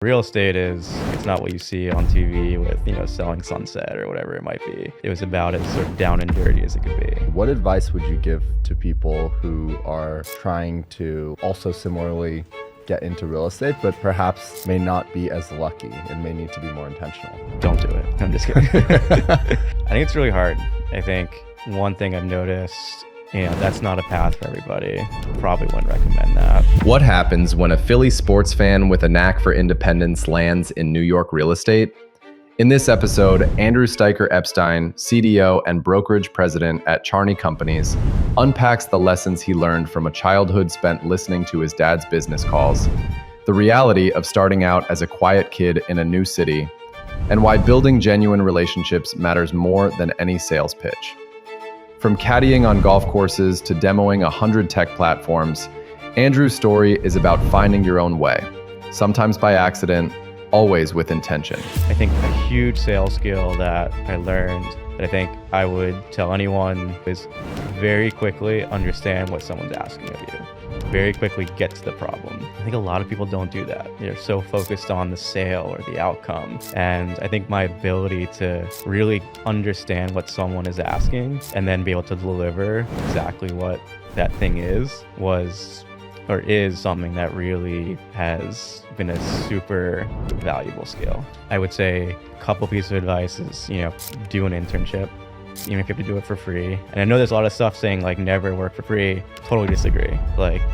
Real estate it's not what you see on TV with, selling Sunset or whatever it might be. It was about as sort of down and dirty as it could be. What advice would you give to people who are trying to also similarly get into real estate, but perhaps may not be as lucky and may need to be more intentional? Don't do it. I'm just kidding. I think it's really hard. I think one thing I've noticed, that's not a path for everybody. Probably wouldn't recommend that. What happens when a Philly sports fan with a knack for independence lands in New York real estate? In this episode, Andrew Steiker-Epstein, CDO and Brokerage president at Charney Companies, unpacks the lessons he learned from a childhood spent listening to his dad's business calls, the reality of starting out as a quiet kid in a new city, and why building genuine relationships matters more than any sales pitch. From caddying on golf courses to demoing 100 tech platforms, Andrew's story is about finding your own way, sometimes by accident, always with intention. I think a huge sales skill that I learned that I think I would tell anyone is very quickly understand what someone's asking of you. Very quickly get to the problem. I think a lot of people don't do that. They're so focused on the sale or the outcome. And I think my ability to really understand what someone is asking and then be able to deliver exactly what that thing is something that really has been a super valuable skill. I would say a couple pieces of advice is, do an internship, even if you have to do it for free. And I know there's a lot of stuff saying never work for free. Totally disagree.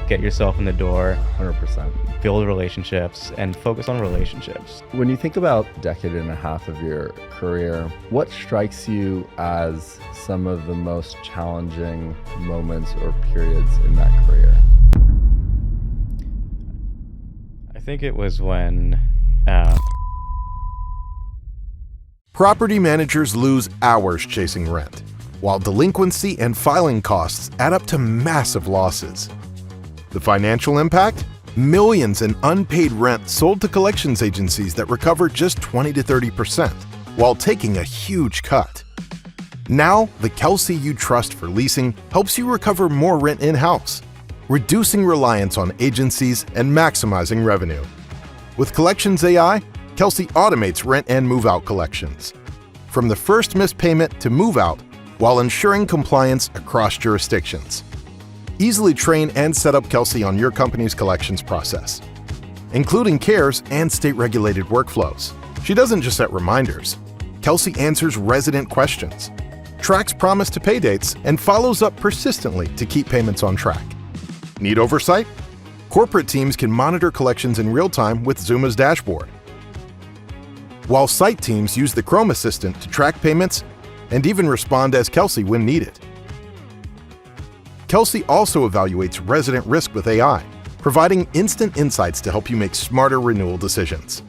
Get yourself in the door, 100%. Build relationships and focus on relationships. When you think about a decade and a half of your career, what strikes you as some of the most challenging moments or periods in that career? I think it was when Property managers lose hours chasing rent, while delinquency and filing costs add up to massive losses. The financial impact? Millions in unpaid rent sold to collections agencies that recover just 20 to 30%, while taking a huge cut. Now, the Kelsey you trust for leasing helps you recover more rent in-house, reducing reliance on agencies and maximizing revenue. With Collections AI, Kelsey automates rent and move-out collections, from the first missed payment to move-out, while ensuring compliance across jurisdictions. Easily train and set up Kelsey on your company's collections process, including CARES and state-regulated workflows. She doesn't just set reminders. Kelsey answers resident questions, tracks promise to pay dates, and follows up persistently to keep payments on track. Need oversight? Corporate teams can monitor collections in real time with Zuma's dashboard, while site teams use the Chrome Assistant to track payments and even respond as Kelsey when needed. Kelsey also evaluates resident risk with AI, providing instant insights to help you make smarter renewal decisions.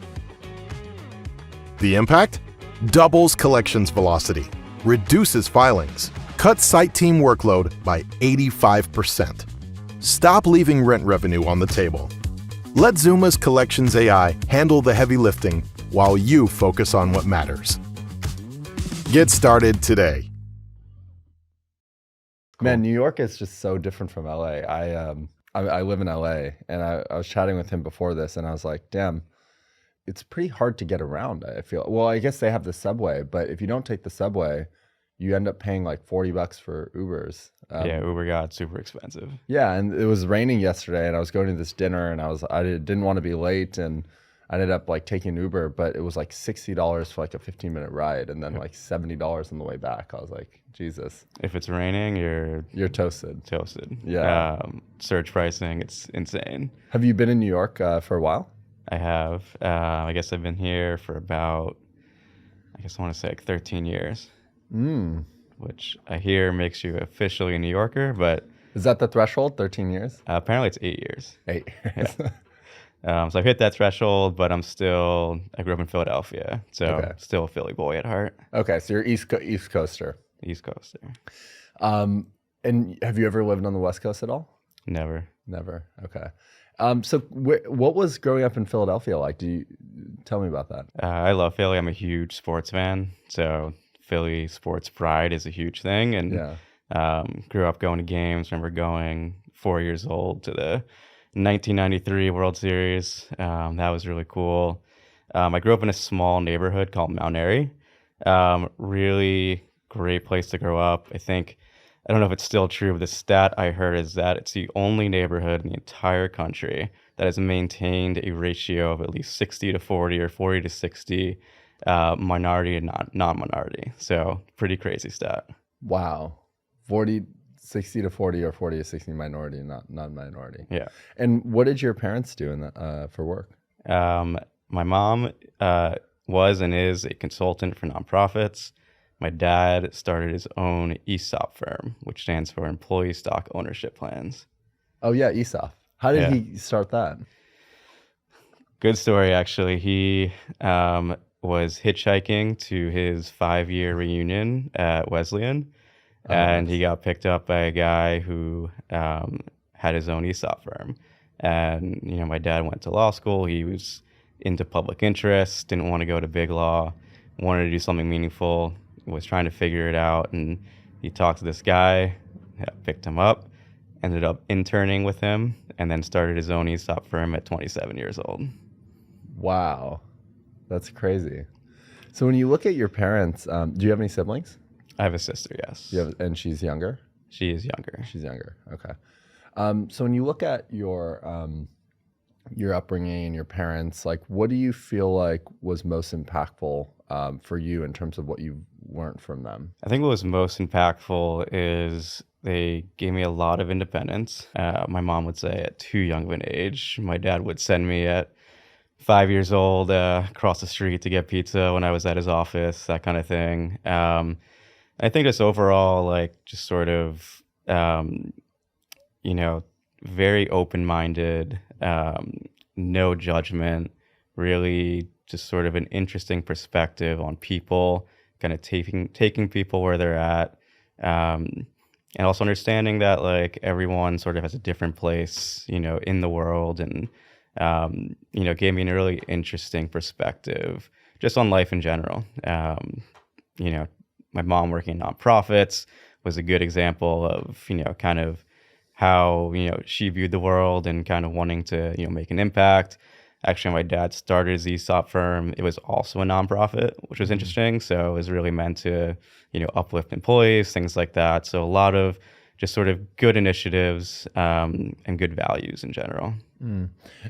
The impact? Doubles collections velocity, reduces filings, cuts site team workload by 85%. Stop leaving rent revenue on the table. Let Zuma's Collections AI handle the heavy lifting while you focus on what matters. Get started today. Man, New York is just so different from LA. I live in LA, and I was chatting with him before this, and I was like, damn, it's pretty hard to get around, I feel. Well, I guess they have the subway, but if you don't take the subway, you end up paying like $40 for Ubers. Yeah, Uber got super expensive. Yeah, and it was raining yesterday, and I was going to this dinner, and I didn't want to be late, and I ended up taking Uber, but it was like $60 for a 15-minute ride, and then like $70 on the way back. I was like, Jesus. If it's raining, you're toasted. Toasted. Yeah. Surge pricing, it's insane. Have you been in New York for a while? I have. I guess I've been here for about, I want to say 13 years. Which I hear makes you officially a New Yorker, but... Is that the threshold, 13 years? Apparently it's 8 years. 8 years. Yeah. So I've hit that threshold, but I grew up in Philadelphia, so still a Philly boy at heart. Okay, so you're East Coaster. East Coaster. And have you ever lived on the West Coast at all? Never. Okay. So what was growing up in Philadelphia like? Tell me about that. I love Philly. I'm a huge sports fan, so Philly sports pride is a huge thing. And grew up going to games. Remember going 4 years old to the 1993 World Series. That was really cool. I grew up in a small neighborhood called Mount Airy. Really great place to grow up. I don't know if it's still true, but the stat I heard is that it's the only neighborhood in the entire country that has maintained a ratio of at least 60 to 40 or 40 to 60 minority and non-minority. So pretty crazy stat. Wow. 60 to 40 or 40 to 60 minority, not non-minority. Yeah. And what did your parents do for work? My mom was and is a consultant for nonprofits. My dad started his own ESOP firm, which stands for Employee Stock Ownership Plans. Oh yeah, ESOP. How did he start that? Good story, actually. He was hitchhiking to his 5-year reunion at Wesleyan, and he got picked up by a guy who had his own ESOP firm. And, my dad went to law school. He was into public interest, didn't want to go to big law, wanted to do something meaningful, was trying to figure it out. And he talked to this guy, picked him up, ended up interning with him, and then started his own ESOP firm at 27 years old. Wow. That's crazy. So when you look at your parents, do you have any siblings? I have a sister, yes. And she's younger? She is younger. She's younger. Okay. So when you look at your upbringing and your parents, like, what do you feel like was most impactful for you in terms of what you learned from them? I think what was most impactful is they gave me a lot of independence. My mom would say at too young of an age. My dad would send me at 5 years old across the street to get pizza when I was at his office, that kind of thing. I think just overall, like, just sort of, very open-minded, no judgment, really just sort of an interesting perspective on people, kind of taking people where they're at, and also understanding that, like, everyone sort of has a different place, in the world, and gave me a really interesting perspective just on life in general. My mom working in nonprofits was a good example of, kind of how, she viewed the world and kind of wanting to, make an impact. Actually, my dad started his ESOP firm. It was also a nonprofit, which was interesting. So it was really meant to, uplift employees, things like that. So a lot of just sort of good initiatives and good values in general. Mm.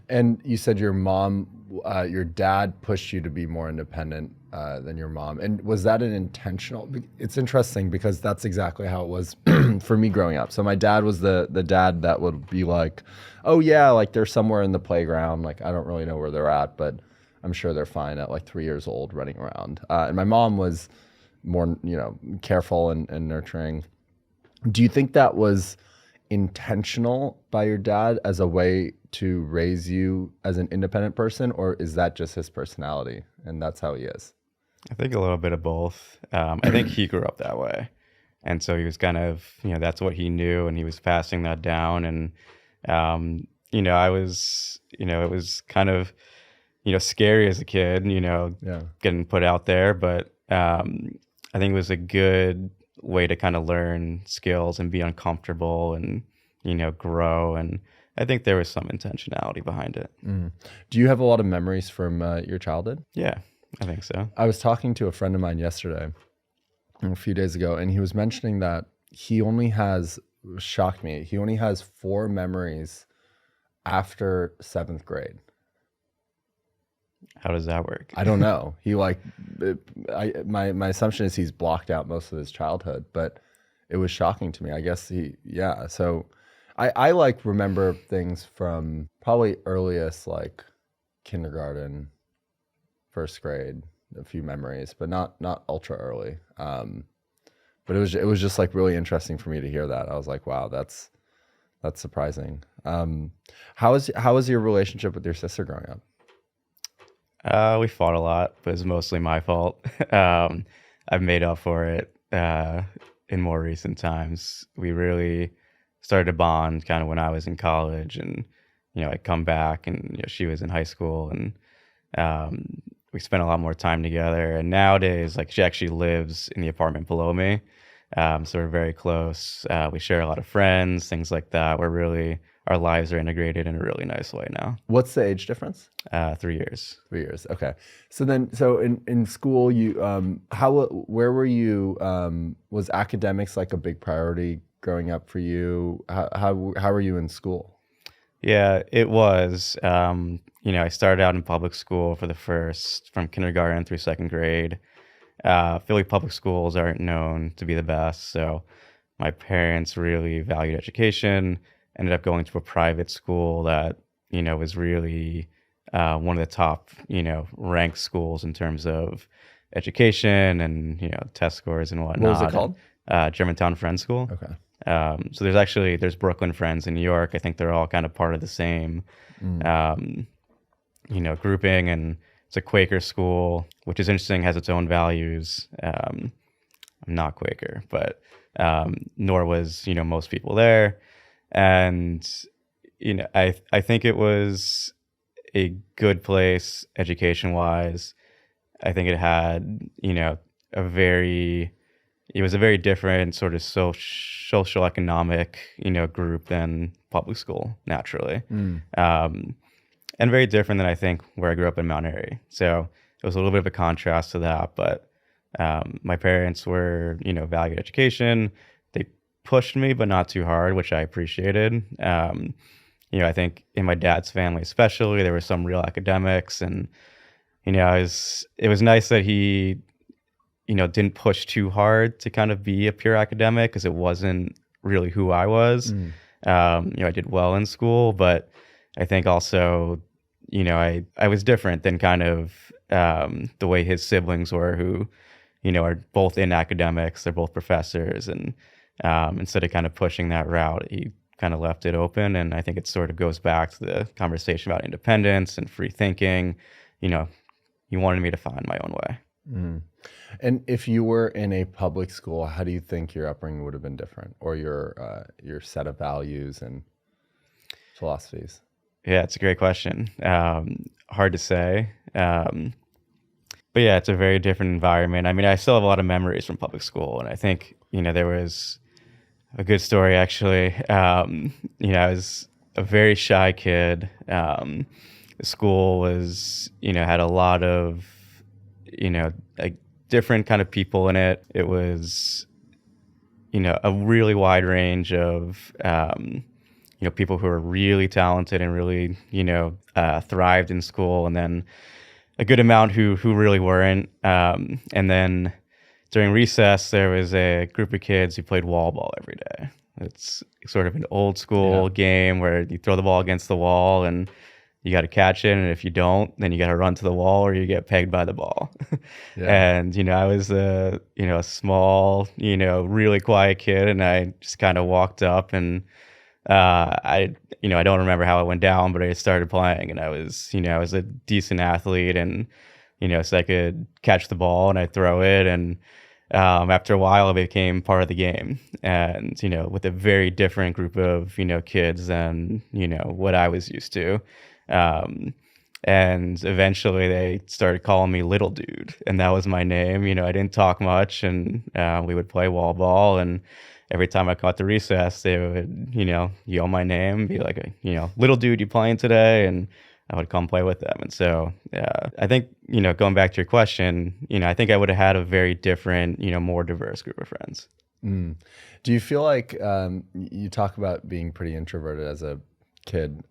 And you said your dad pushed you to be more independent than your mom. And was that an intentional? It's interesting because that's exactly how it was for me growing up. So my dad was the dad that would be like, oh yeah, like they're somewhere in the playground. Like, I don't really know where they're at, but I'm sure they're fine at like 3 years old running around. And my mom was more, careful and nurturing. Do you think that was intentional by your dad as a way to raise you as an independent person, or is that just his personality and that's how he is? I think a little bit of both. I think he grew up that way. And so he was kind of, that's what he knew, and he was passing that down. And, I was, it was kind of, scary as a kid, getting put out there. But I think it was a good way to kind of learn skills and be uncomfortable and, grow. And I think there was some intentionality behind it. Mm. Do you have a lot of memories from your childhood? Yeah, I think so. I was talking to a friend of mine yesterday, a few days ago, and he was mentioning that he only has, shocked me, he only has 4 memories after 7th grade. How does that work? I don't know. He my assumption is he's blocked out most of his childhood, but it was shocking to me. I guess so I like remember things from probably earliest, like kindergarten, 1st grade, a few memories, but not ultra early. But it was just like really interesting for me to hear that. I was like, wow, that's surprising. How was your relationship with your sister growing up? We fought a lot, but it was mostly my fault. I've made up for it in more recent times. We really started to bond kind of when I was in college, and I'd come back, and she was in high school, and we spent a lot more time together. And nowadays, like, she actually lives in the apartment below me, so we're very close. We share a lot of friends, things like that. We're really our lives are integrated in a really nice way now. What's the age difference? 3 years. 3 years. Okay. So in school, you where were you? Was academics like a big priority growing up for you? How were you in school? Yeah, it was. I started out in public school from kindergarten through second grade. Philly public schools aren't known to be the best, so my parents really valued education. Ended up going to a private school that was really one of the top ranked schools in terms of education and test scores and whatnot. What was it called? Germantown Friends School. Okay. So there's Brooklyn Friends in New York. I think they're all kind of part of the same grouping, and it's a Quaker school, which is interesting, has its own values. I'm not Quaker, but nor was most people there. And I think it was a good place education wise. I think it had it was a very different sort of social economic group than public school naturally, and very different than I think where I grew up in Mount Airy. So it was a little bit of a contrast to that, but my parents were valued education. They pushed me, but not too hard, which I appreciated. I think in my dad's family especially, there were some real academics, and it was nice that he didn't push too hard to kind of be a pure academic, because it wasn't really who I was. I did well in school, but I think also I was different than kind of the way his siblings were, who are both in academics. They're both professors, and instead of kind of pushing that route, he kind of left it open. And I think it sort of goes back to the conversation about independence and free thinking. He wanted me to find my own way. And if you were in a public school, how do you think your upbringing would have been different, or your set of values and philosophies? Yeah, it's a great question. Hard to say. But yeah, it's a very different environment. I mean, I still have a lot of memories from public school, and I think, there was a good story actually. I was a very shy kid. The school was, had a lot of, like different kind of people in it. It was, a really wide range of, people who are really talented and really, thrived in school, and then a good amount who really weren't. And then during recess, there was a group of kids who played wall ball every day. It's sort of an old school game where you throw the ball against the wall and you got to catch it. And if you don't, then you got to run to the wall or you get pegged by the ball. And, I was a small, really quiet kid, and I just kind of walked up, and I don't remember how it went down, but I started playing, and I was a decent athlete, and, so I could catch the ball and I'd throw it. And after a while, it became part of the game, and, with a very different group of, kids than, what I was used to. And eventually they started calling me Little Dude, and that was my name. I didn't talk much, and we would play wall ball, and every time I caught the recess, they would, yell my name, be like, Little Dude, you playing today? And I would come play with them. And so I think, going back to your question, I think I would have had a very different, more diverse group of friends. Do you feel like you talk about being pretty introverted as a kid?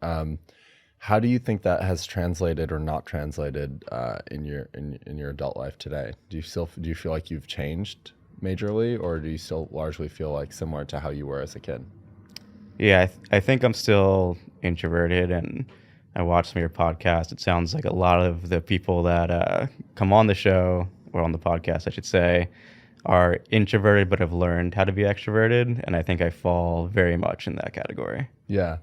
How do you think that has translated or not translated in your adult life today? Do you feel like you've changed majorly, or do you still largely feel like similar to how you were as a kid? Yeah, I think I'm still introverted, and I watched some of your podcasts. It sounds like a lot of the people that come on the show, or on the podcast, I should say, are introverted but have learned how to be extroverted, and I think I fall very much in that category. Yeah,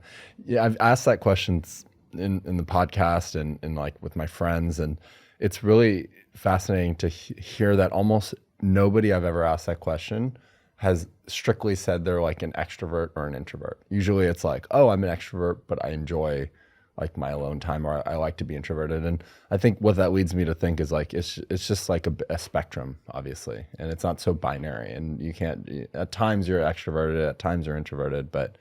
I've asked that question in the podcast and like with my friends, and it's really fascinating to hear that almost nobody I've ever asked that question has strictly said they're like an extrovert or an introvert. Usually it's like, oh, I'm an extrovert, but I enjoy like my alone time, or I like to be introverted. And I think what that leads me to think is like, it's just like a spectrum, obviously. And it's not so binary, and you can't, at times you're extroverted, at times you're introverted, but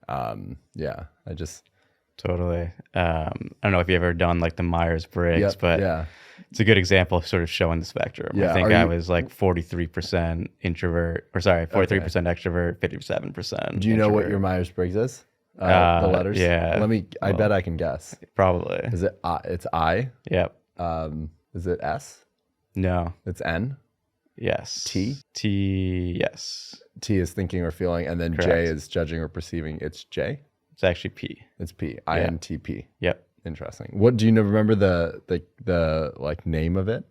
Yeah, I just Totally. I don't know if you've ever done like the Myers-Briggs, Yep, but yeah. it's a good example of sort of showing the spectrum. Yeah, I think are I you- was like 43% introvert, or sorry, 43% extrovert, 57%. Do you know what introvert. your Myers-Briggs is? The letters? yeah. I bet I can guess. Probably. Is it I? It's I. Yep. Is it S? No. It's N. Yes. T? T. Yes. T is thinking or feeling, and then J Correct. is judging or perceiving. It's J. It's actually P. It's P. INTP. Yep. Interesting. What do you know? Remember the like name of it?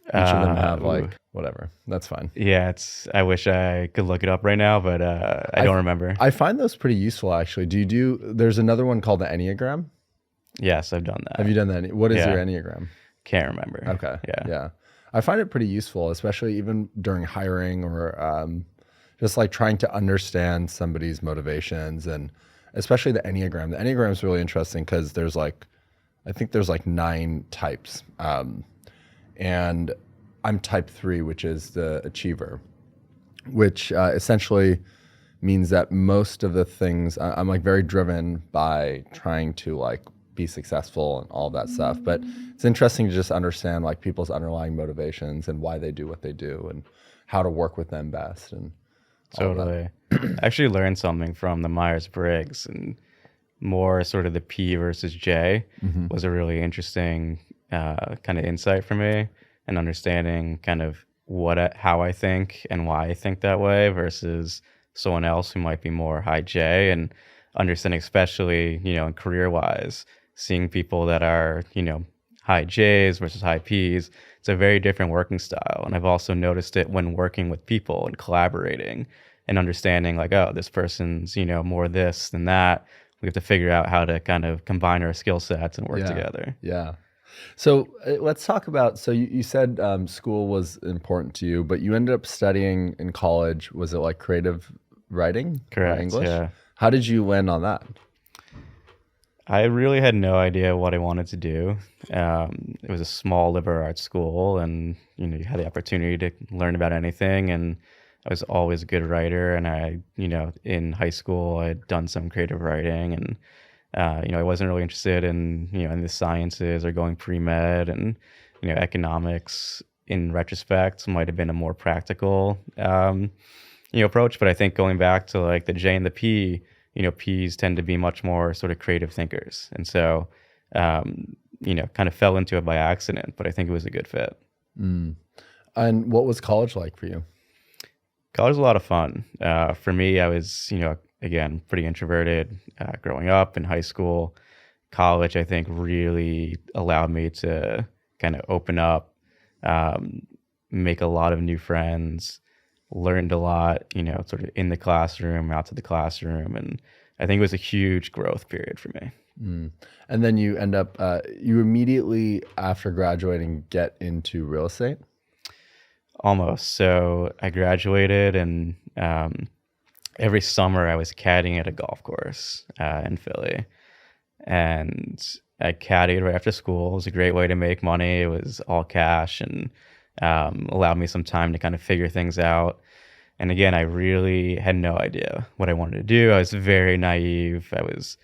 Each of them have ooh. like whatever. That's fine. Yeah, I wish I could look it up right now, but I don't remember. I find those pretty useful actually. There's another one called the Enneagram. Yes, I've done that. Have you done that? What is Yeah. your Enneagram? Can't remember. Okay. Yeah. Yeah. I find it pretty useful, especially even during hiring or just like trying to understand somebody's motivations, and especially the Enneagram. The Enneagram is really interesting because I think there's like 9 types. And I'm type 3, which is the achiever, which essentially means that most of the things I'm like very driven by trying to like be successful and all that stuff. But it's interesting to just understand like people's underlying motivations and why they do what they do and how to work with them best. And all of that. Totally. I actually learned something from the Myers-Briggs, and more sort of the P versus J was a really interesting kind of insight for me, and understanding kind of how I think and why I think that way versus someone else who might be more high J, and understanding, especially, in career-wise, seeing people that are, high Js versus high Ps. It's a very different working style. And I've also noticed it when working with people and collaborating and understanding like, oh, this person's, more this than that. We have to figure out how to kind of combine our skill sets and work together. Yeah. So let's talk about, so you said school was important to you, but you ended up studying in college. Was it like creative writing? Correct, Or English? yeah. How did you land on that? I really had no idea what I wanted to do. It was a small liberal arts school, and you had the opportunity to learn about anything. And I was always a good writer. And I, in high school, I had done some creative writing, and I wasn't really interested in in the sciences or going pre-med, and economics in retrospect might have been a more practical approach. But I think going back to like the J and the P, Ps tend to be much more sort of creative thinkers. And so, kind of fell into it by accident, but I think it was a good fit. Mm. And what was college like for you? College was a lot of fun. For me, I was, again, pretty introverted growing up in high school. College, I think, really allowed me to kind of open up, make a lot of new friends, learned a lot, sort of in the classroom, out to the classroom. And I think it was a huge growth period for me. Mm. And then you end up, you immediately after graduating get into real estate? Almost. So I graduated, and every summer I was caddying at a golf course in Philly. And I caddied right after school. It was a great way to make money. It was all cash, and allowed me some time to kind of figure things out. And again, I really had no idea what I wanted to do. I was very naive. I was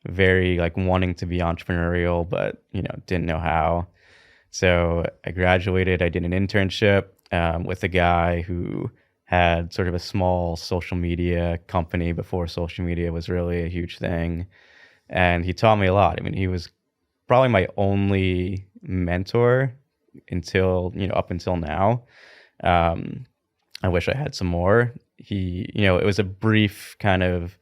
very like wanting to be entrepreneurial, but didn't know how. So I graduated. I did an internship with a guy who had sort of a small social media company before social media was really a huge thing. And he taught me a lot. I mean, he was probably my only mentor up until now. I wish I had some more. It was a brief kind of,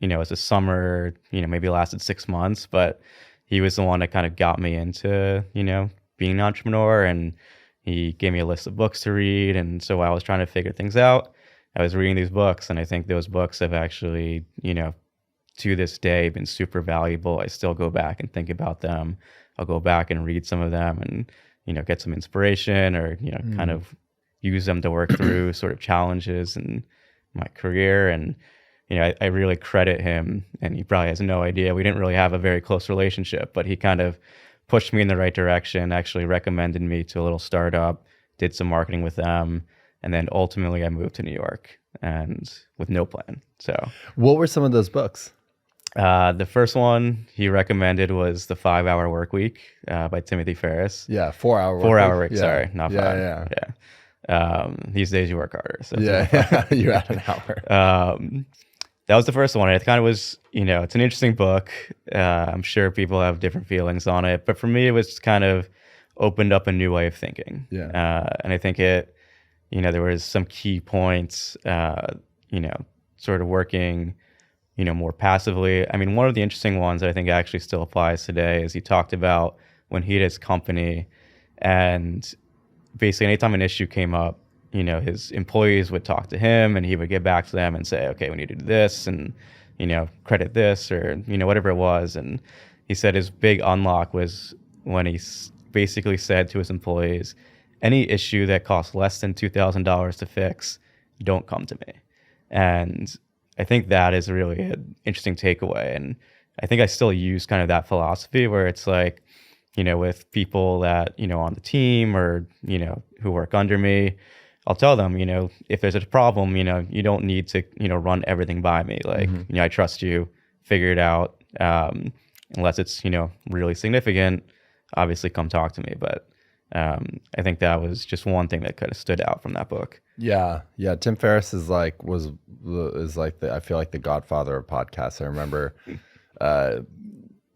it was a summer, maybe lasted 6 months, but he was the one that kind of got me into, being an entrepreneur, and he gave me a list of books to read. And so while I was trying to figure things out, I was reading these books, and I think those books have actually, to this day been super valuable. I still go back and think about them. I'll go back and read some of them and, get some inspiration, or, kind of use them to work through sort of challenges in my career. And, I really credit him, and he probably has no idea. We didn't really have a very close relationship, but he kind of pushed me in the right direction, actually recommended me to a little startup, did some marketing with them. And then ultimately I moved to New York, and with no plan. So what were some of those books? The first one he recommended was The 5 Hour Work Week by Timothy Ferriss. Yeah, 4 hour work 4 Hour week. week, sorry, not five. These days you work harder. So You're at an hour. That was the first one. It kind of was, it's an interesting book. I'm sure people have different feelings on it, but for me, it was kind of opened up a new way of thinking. And I think it, there was some key points, sort of working, more passively. I mean, one of the interesting ones that I think actually still applies today is he talked about when he had his company, and basically anytime an issue came up, his employees would talk to him and he would get back to them and say, okay, we need to do this and, credit this or, whatever it was. And he said his big unlock was when he basically said to his employees, any issue that costs less than $2,000 to fix, don't come to me. And I think that is really an interesting takeaway. And I think I still use kind of that philosophy where it's like, with people that, on the team or, who work under me, I'll tell them, if there's a problem, you don't need to, run everything by me. Like, I trust you, figure it out. Unless it's, really significant, obviously come talk to me. But I think that was just one thing that kind of stood out from that book. Yeah. Tim Ferriss is like I feel like the godfather of podcasts. I remember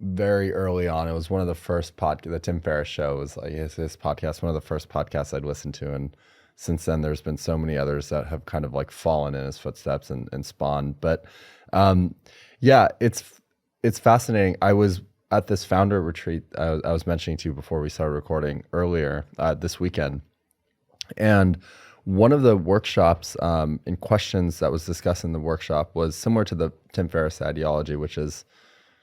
very early on, it was one of the first the Tim Ferriss show was like his podcast, one of the first podcasts I'd listened to. And since then, there's been so many others that have kind of like fallen in his footsteps and spawned. But it's fascinating. I was at this founder retreat I was mentioning to you before we started recording earlier this weekend. And one of the workshops and questions that was discussed in the workshop was similar to the Tim Ferriss ideology, which is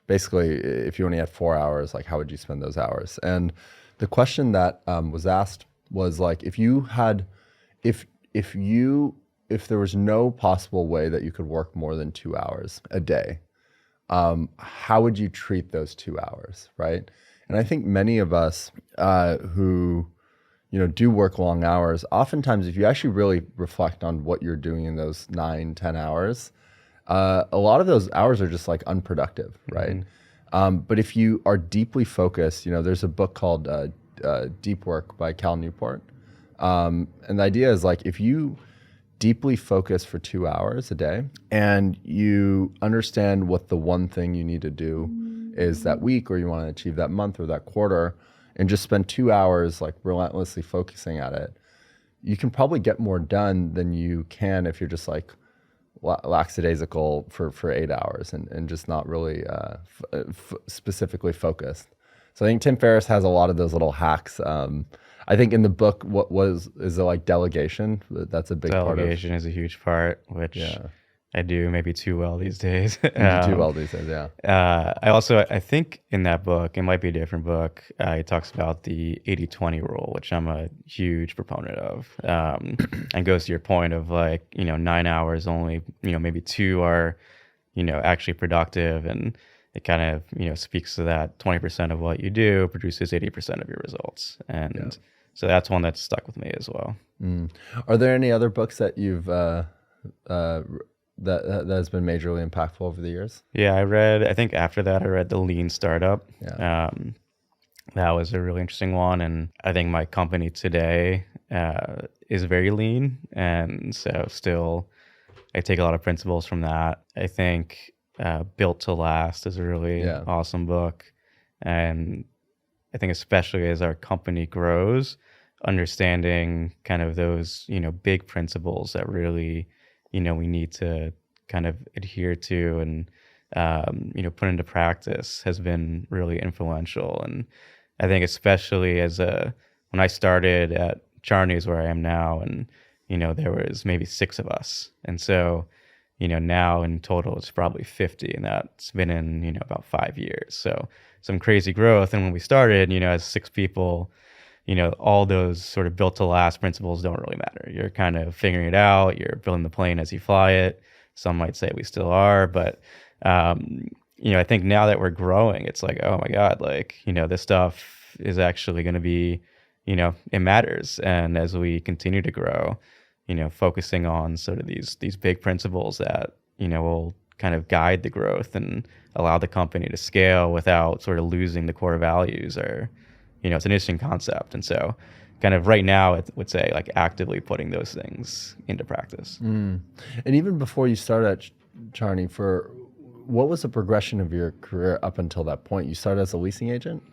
basically, if you only had 4 hours, like how would you spend those hours? And the question that was asked was like, if there was no possible way that you could work more than 2 hours a day, how would you treat those 2 hours, right? And I think many of us who do work long hours, oftentimes if you actually really reflect on what you're doing in those 9-10 hours, a lot of those hours are just like unproductive, right? But if you are deeply focused, there's a book called Deep Work by Cal Newport. And the idea is like, if you deeply focus for 2 hours a day and you understand what the one thing you need to do is that week, or you want to achieve that month or that quarter, and just spend 2 hours like relentlessly focusing at it, you can probably get more done than you can if you're just like lackadaisical for 8 hours and just not really specifically focused. So I think Tim Ferriss has a lot of those little hacks. I think in the book, is it like delegation? That's a big part. Delegation is a huge part, which I do maybe too well these days. Too well these days, yeah. I think in that book, it might be a different book, he talks about the 80-20 rule, which I'm a huge proponent of, and goes to your point of like, 9 hours only, maybe 2 are, actually productive, and it kind of, speaks to that 20% of what you do produces 80% of your results. And so that's one that's stuck with me as well. Are there any other books that you've, that has been majorly impactful over the years? Yeah, I think after that, I read The Lean Startup. Yeah. That was a really interesting one. And I think my company today is very lean. And so still, I take a lot of principles from that. I think Built to Last is a really awesome book. And I think especially as our company grows, understanding kind of those, big principles that really, we need to kind of adhere to and, put into practice has been really influential. And I think especially when I started at Charney's where I am now, and, there was maybe 6 of us. And so, now in total it's probably 50, and that's been in, about 5 years. So some crazy growth. And when we started, as 6 people, all those sort of built to last principles don't really matter. You're kind of figuring it out. You're building the plane as you fly it. Some might say we still are, but, I think now that we're growing, it's like, oh my God, like, this stuff is actually going to be, it matters. And as we continue to grow, focusing on sort of these big principles that, will kind of guide the growth and allow the company to scale without sort of losing the core values are, it's an interesting concept. And so kind of right now, I would say like actively putting those things into practice. And even before you started at Charney, what was the progression of your career up until that point? You started as a leasing agent?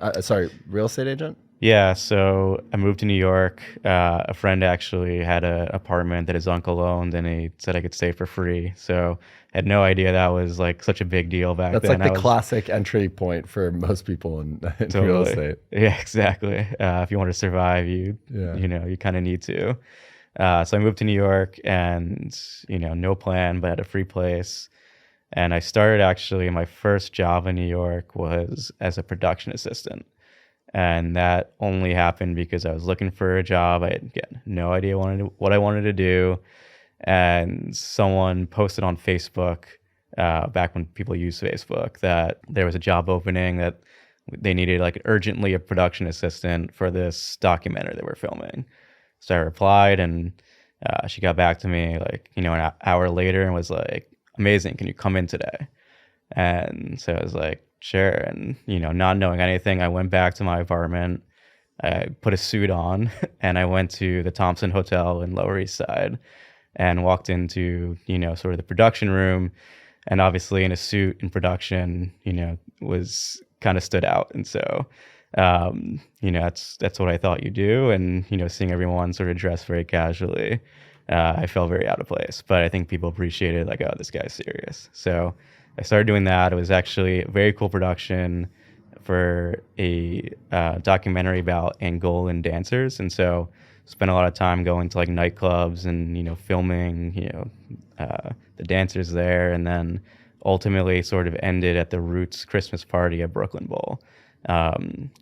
Real estate agent? Yeah, so I moved to New York. A friend actually had an apartment that his uncle owned, and he said I could stay for free. So I had no idea that was like such a big deal back then. That's like the classic entry point for most people in real estate. Yeah, exactly. If you want to survive, you kind of need to. So I moved to New York, and no plan, but had a free place. And I started actually, my first job in New York was as a production assistant. And that only happened because I was looking for a job. I had, again, no idea what I wanted to do. And someone posted on Facebook, back when people used Facebook, that there was a job opening that they needed like urgently a production assistant for this documentary that we're filming. So I replied, and she got back to me like, an hour later and was like, amazing, can you come in today? And so I was like, sure. And, not knowing anything, I went back to my apartment, I put a suit on, and I went to the Thompson Hotel in Lower East Side and walked into, sort of the production room. And obviously in a suit in production, was kind of stood out. And so, that's what I thought you do. And, seeing everyone sort of dress very casually, I felt very out of place. But I think people appreciated like, oh, this guy's serious. So I started doing that. It was actually a very cool production for a documentary about Angolan dancers. And so spent a lot of time going to like nightclubs and, filming, the dancers there. And then ultimately sort of ended at the Roots Christmas party at Brooklyn Bowl,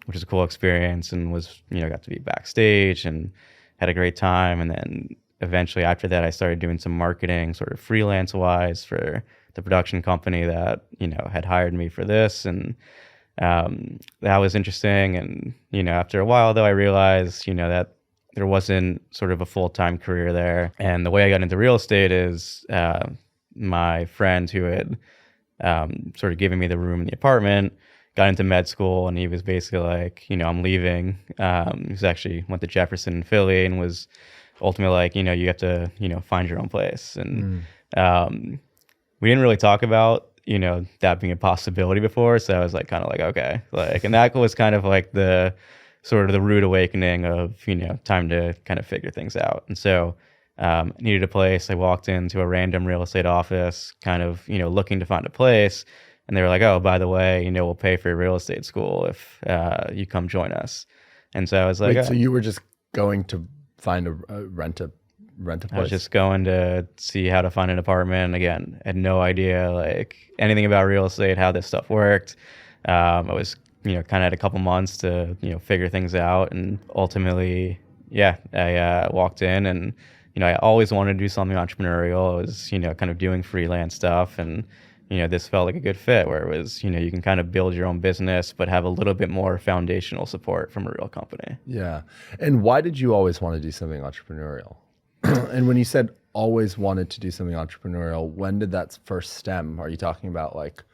which was a cool experience, and was, got to be backstage and had a great time. And then eventually after that, I started doing some marketing sort of freelance wise for the production company that, had hired me for this. And that was interesting. And, after a while though, I realized, that there wasn't sort of a full-time career there. And the way I got into real estate is my friend who had sort of given me the room in the apartment got into med school, and he was basically like, I'm leaving. He was actually went to Jefferson in Philly and was ultimately like, you have to, find your own place. And we didn't really talk about, that being a possibility before. So I was like, kind of like, okay, like, and that was kind of like the sort of the rude awakening of, time to kind of figure things out. And so I needed a place. I walked into a random real estate office, kind of, looking to find a place. And they were like, oh, by the way, we'll pay for your real estate school if you come join us. And so I was like, wait, so you were just going to find a rent a place? I was just going to see how to find an apartment. Again, had no idea like anything about real estate, how this stuff worked. I was, kind of had a couple months to, figure things out. And ultimately, I walked in, and, I always wanted to do something entrepreneurial. I was, kind of doing freelance stuff, and, this felt like a good fit where it was, you can kind of build your own business, but have a little bit more foundational support from a real company. Yeah. And why did you always want to do something entrepreneurial? And when you said always wanted to do something entrepreneurial, when did that first stem? Are you talking about like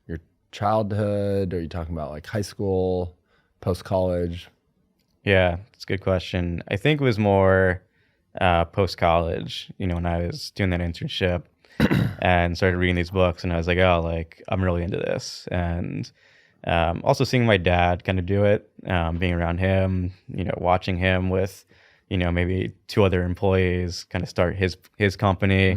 your childhood? Are you talking about like high school, post-college? Yeah, it's a good question. I think it was more post-college, when I was doing that internship and started reading these books, and I was like, oh, like I'm really into this. And also seeing my dad kind of do it, being around him, watching him with, maybe two other employees kind of start his company.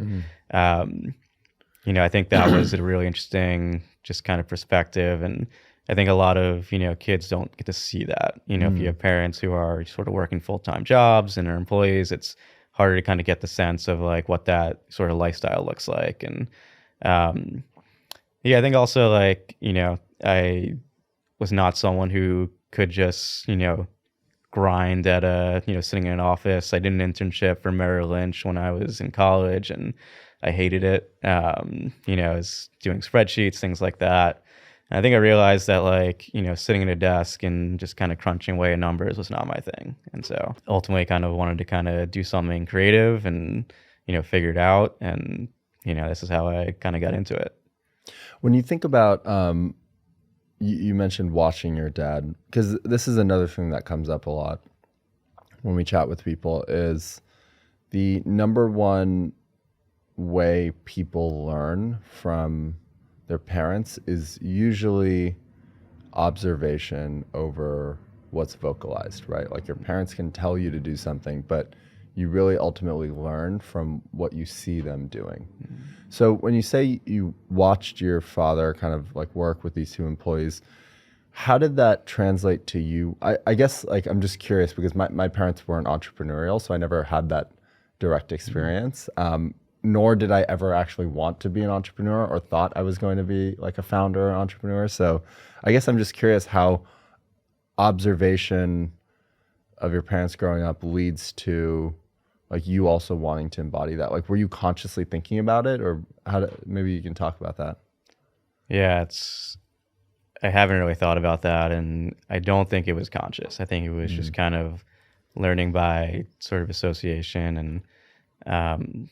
I think that was a really interesting just kind of perspective. And I think a lot of, kids don't get to see that. If you have parents who are sort of working full-time jobs and are employees, it's harder to kind of get the sense of like what that sort of lifestyle looks like. And I think also like, I was not someone who could just, grind at sitting in an office. I did an internship for Merrill Lynch when I was in college, and I hated it. I was doing spreadsheets, things like that. And I think I realized that like, sitting at a desk and just kind of crunching away at numbers was not my thing. And so ultimately kind of wanted to kind of do something creative and, figure it out. And, this is how I kind of got into it. When you think about, you mentioned watching your dad, because this is another thing that comes up a lot when we chat with people, is the number one way people learn from their parents is usually observation over what's vocalized, right? Like your parents can tell you to do something, but you really ultimately learn from what you see them doing. So when you say you watched your father kind of like work with these two employees, how did that translate to you? I guess like I'm just curious because my parents weren't entrepreneurial, so I never had that direct experience. Nor did I ever actually want to be an entrepreneur or thought I was going to be like a founder or entrepreneur. So I guess I'm just curious how observation of your parents growing up leads to like you also wanting to embody that. Like, were you consciously thinking about it, or maybe you can talk about that? Yeah, I haven't really thought about that, and I don't think it was conscious. I think it was just kind of learning by sort of association. And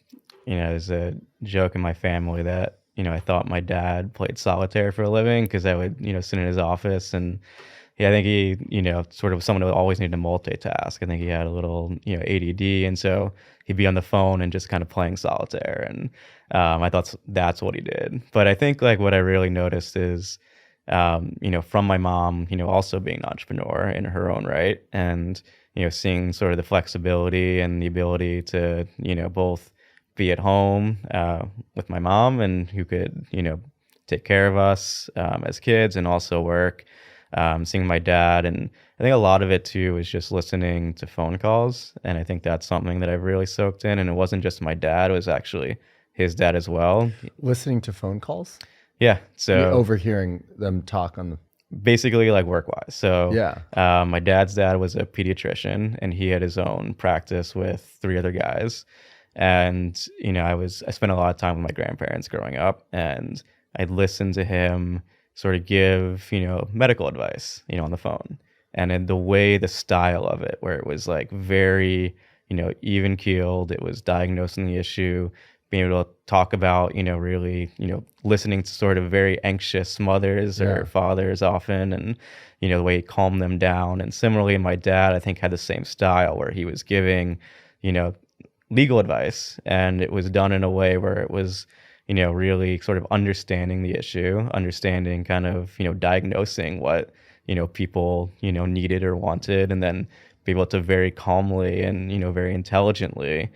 there's a joke in my family that I thought my dad played solitaire for a living because I would sit in his office, and I think he sort of someone who always needed to multitask. I think he had a little ADD, and so he'd be on the phone and just kind of playing solitaire. And I thought that's what he did. But I think like what I really noticed is from my mom, also being an entrepreneur in her own right, and seeing sort of the flexibility and the ability to both be at home with my mom, and who could take care of us as kids and also work. Seeing my dad, and I think a lot of it too is just listening to phone calls, and I think that's something that I've really soaked in. And it wasn't just my dad; it was actually his dad as well. Listening to phone calls? Yeah. So you're overhearing them talk on the basically like work-wise. So yeah, my dad's dad was a pediatrician, and he had his own practice with 3 other guys. And I spent a lot of time with my grandparents growing up, and I'd listen to him sort of give medical advice on the phone, and in the style of it, where it was like very even keeled. It was diagnosing the issue, being able to talk about really listening to sort of very anxious mothers or fathers often, and the way he calmed them down. And similarly, my dad, I think, had the same style where he was giving legal advice, and it was done in a way where it was really sort of understanding the issue, understanding kind of diagnosing what people needed or wanted, and then be able to very calmly and very intelligently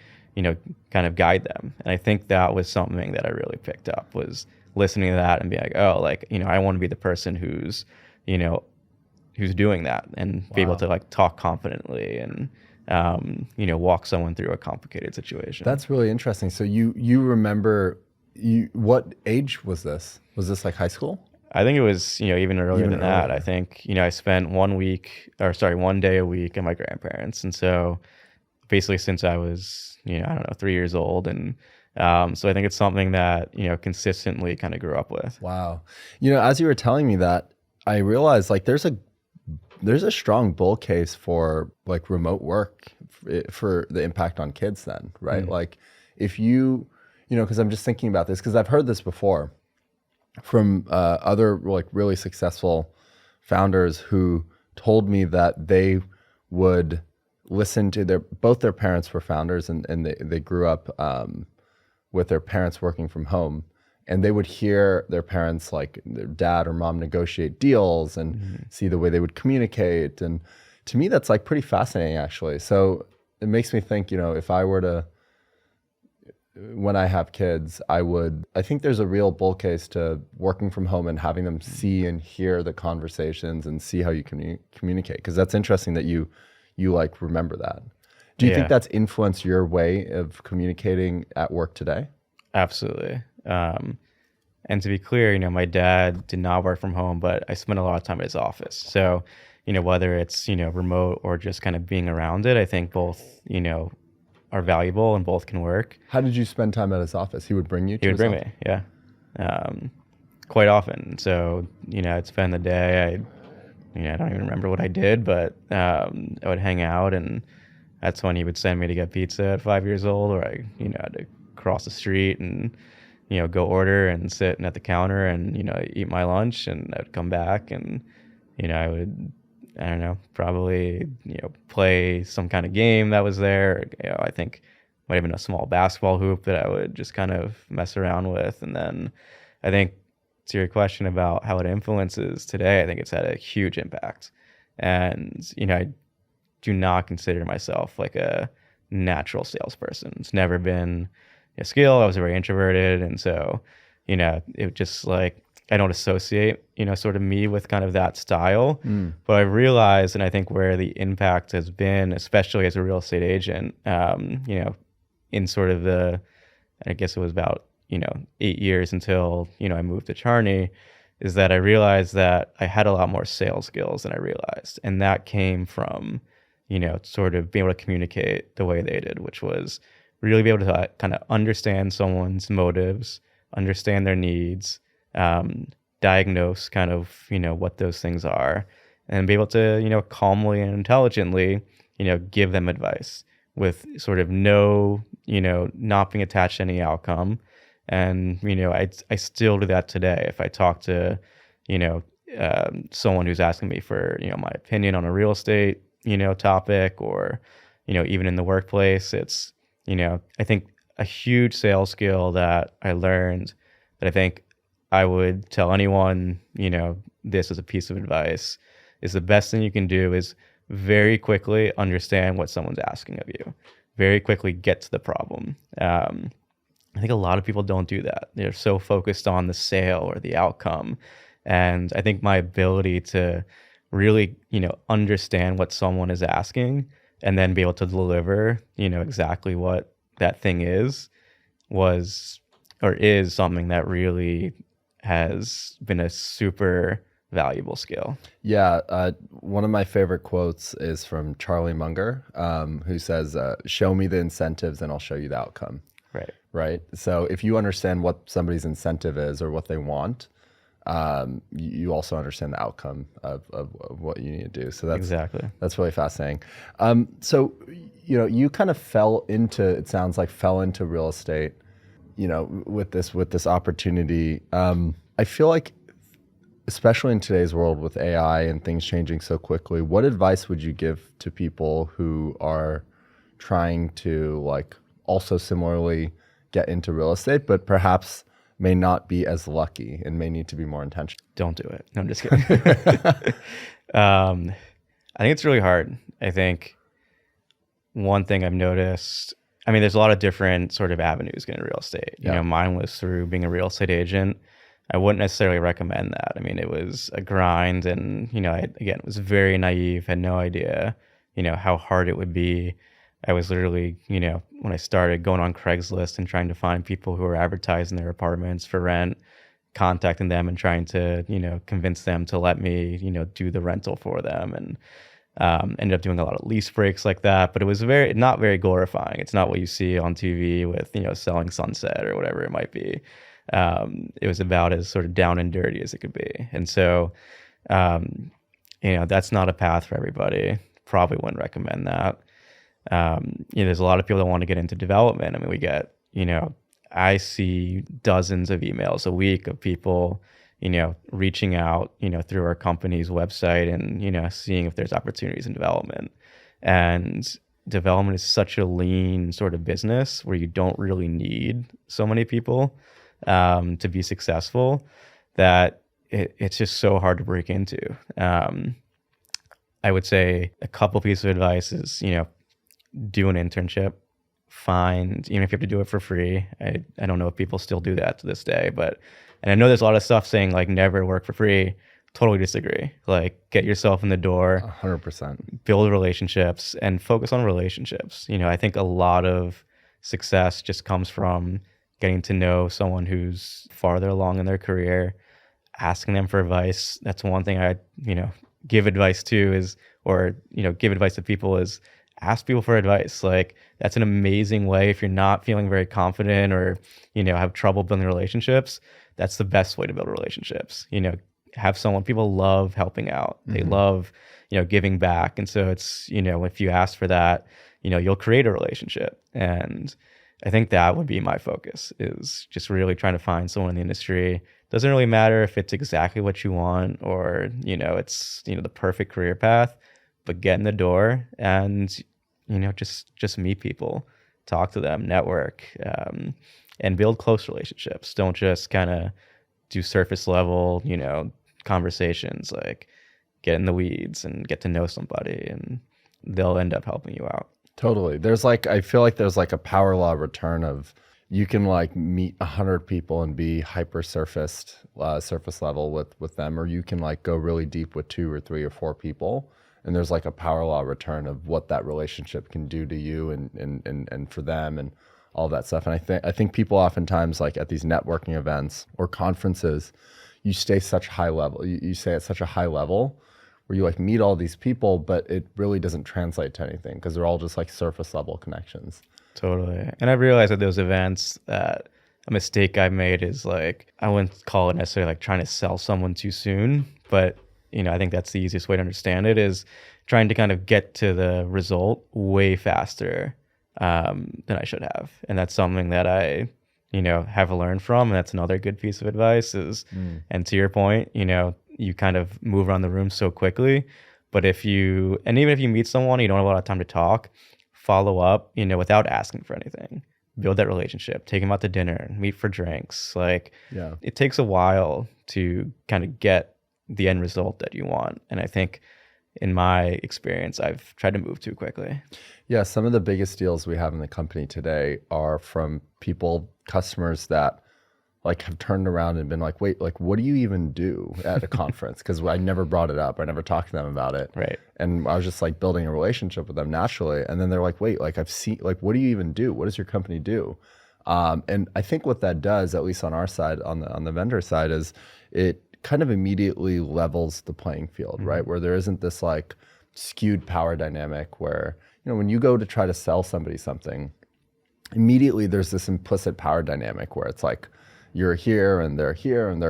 kind of guide them. And I think that was something that I really picked up, was listening to that and being like, oh, like I want to be the person who's doing that, and be able to like talk confidently and walk someone through a complicated situation. That's really interesting. So you remember, what age was this? Was this like high school? I think it was even earlier than that. I think I spent 1 day a week at my grandparents, and so basically since I was 3 years old, and so I think it's something that consistently kind of grew up with. Wow. As you were telling me that, I realized like there's a strong bull case for like remote work for the impact on kids then, right? Like if because I'm just thinking about this, because I've heard this before from other like really successful founders who told me that they would listen to both their parents were founders, and they grew up with their parents working from home, and they would hear their parents, like their dad or mom, negotiate deals and see the way they would communicate. And to me, that's like pretty fascinating actually. So it makes me think, if I were to, when I have kids, I think there's a real bull case to working from home and having them see and hear the conversations and see how you can communicate. Because that's interesting that you like remember that. Do you think that's influenced your way of communicating at work today? Absolutely. And to be clear, my dad did not work from home, but I spent a lot of time at his office. So, whether it's, remote or just kind of being around it, I think both, are valuable and both can work. How did you spend time at his office? He would bring you to his office? He would bring me, quite often. So, I'd spend the day, I don't even remember what I did, but I would hang out, and that's when he would send me to get pizza at 5 years old, or I had to cross the street and, go order and sit at the counter and, eat my lunch, and I would come back and, I would, I don't know, probably, play some kind of game that was there. I think might have been a small basketball hoop that I would just kind of mess around with. And then I think to your question about how it influences today, I think it's had a huge impact. And, I do not consider myself like a natural salesperson. It's never been a skill. I was very introverted. And so, it just like, I don't associate, sort of me with kind of that style. But I realized, and I think where the impact has been, especially as a real estate agent, in sort of I guess it was about, 8 years until, I moved to Charney, is that I realized that I had a lot more sales skills than I realized. And that came from, sort of being able to communicate the way they did, which was really be able to kind of understand someone's motives, understand their needs, diagnose kind of, what those things are, and be able to, calmly and intelligently, give them advice with sort of no, not being attached to any outcome. And, I still do that today. If I talk to, someone who's asking me for, my opinion on a real estate, topic, or, even in the workplace, it's, I think a huge sales skill that I learned that I think I would tell anyone, this as a piece of advice, is the best thing you can do is very quickly understand what someone's asking of you, very quickly get to the problem. I think a lot of people don't do that. They're so focused on the sale or the outcome. And I think my ability to really, understand what someone is asking and then be able to deliver, exactly what that thing is something that really has been a super valuable skill. Yeah. One of my favorite quotes is from Charlie Munger, who says, show me the incentives and I'll show you the outcome. Right. So if you understand what somebody's incentive is or what they want, you also understand the outcome of what you need to do. So that's really fascinating. So, you kind of fell into real estate, with this opportunity. I feel like, especially in today's world with AI and things changing so quickly, what advice would you give to people who are trying to like also similarly get into real estate, but perhaps may not be as lucky and may need to be more intentional? Don't do it. No, I'm just kidding. I think it's really hard. I think one thing I've noticed, there's a lot of different sort of avenues getting real estate. Mine was through being a real estate agent. I wouldn't necessarily recommend that. It was a grind, and, I was very naive, had no idea, how hard it would be. I was literally, when I started, going on Craigslist and trying to find people who were advertising their apartments for rent, contacting them and trying to, convince them to let me, do the rental for them. And ended up doing a lot of lease breaks like that. But it was not very glorifying. It's not what you see on TV with, selling Sunset or whatever it might be. It was about as sort of down and dirty as it could be. And so, that's not a path for everybody. Probably wouldn't recommend that. There's a lot of people that want to get into development. We get, I see dozens of emails a week of people, reaching out, through our company's website and, seeing if there's opportunities in development. And development is such a lean sort of business where you don't really need so many people to be successful, that it's just so hard to break into. I would say a couple pieces of advice is, do an internship. Even if you have to do it for free. I don't know if people still do that to this day, and I know there's a lot of stuff saying like never work for free. Totally disagree. Like, get yourself in the door, 100%, build relationships and focus on relationships. I think a lot of success just comes from getting to know someone who's farther along in their career, asking them for advice. That's one thing I, give advice to give advice to people is ask people for advice. Like, that's an amazing way. If you're not feeling very confident or, have trouble building relationships, that's the best way to build relationships. Have someone, people love helping out. They love, giving back. And so it's, if you ask for that, you'll create a relationship. And I think that would be my focus, is just really trying to find someone in the industry. Doesn't really matter if it's exactly what you want or, it's, the perfect career path, but get in the door and, just meet people, talk to them, network, and build close relationships. Don't just kind of do surface level, conversations. Like, get in the weeds and get to know somebody, and they'll end up helping you out. Totally. I feel like there's like a power law return of, you can like meet 100 people and be hyper surface level with them, or you can like go really deep with 2 or 3 or 4 people. And there's like a power law return of what that relationship can do to you and for them and all that stuff. And I think people oftentimes, like at these networking events or conferences, you stay such high level. You stay at such a high level where you like meet all these people, but it really doesn't translate to anything because they're all just like surface level connections. Totally. And I realized at those events that a mistake I made is like, I wouldn't call it necessarily like trying to sell someone too soon, but I think that's the easiest way to understand it, is trying to kind of get to the result way faster than I should have. And that's something that I, have learned from. And that's another good piece of advice is, and to your point, you kind of move around the room so quickly, but even if you meet someone, you don't have a lot of time to talk, follow up, without asking for anything, build that relationship, take them out to dinner, meet for drinks. Like, it takes a while to kind of get the end result that you want. And I think in my experience, I've tried to move too quickly. Yeah, some of the biggest deals we have in the company today are from customers that like have turned around and been like, wait, like, what do you even do at a conference? Because I never brought it up. I never talked to them about it. Right. And I was just like building a relationship with them naturally. And then they're like, wait, like I've seen, like, what do you even do? What does your company do? And I think what that does, at least on our side, on the vendor side, is it kind of immediately levels the playing field, right? Where there isn't this like skewed power dynamic where, when you go to try to sell somebody something, immediately there's this implicit power dynamic where it's like, you're here and they're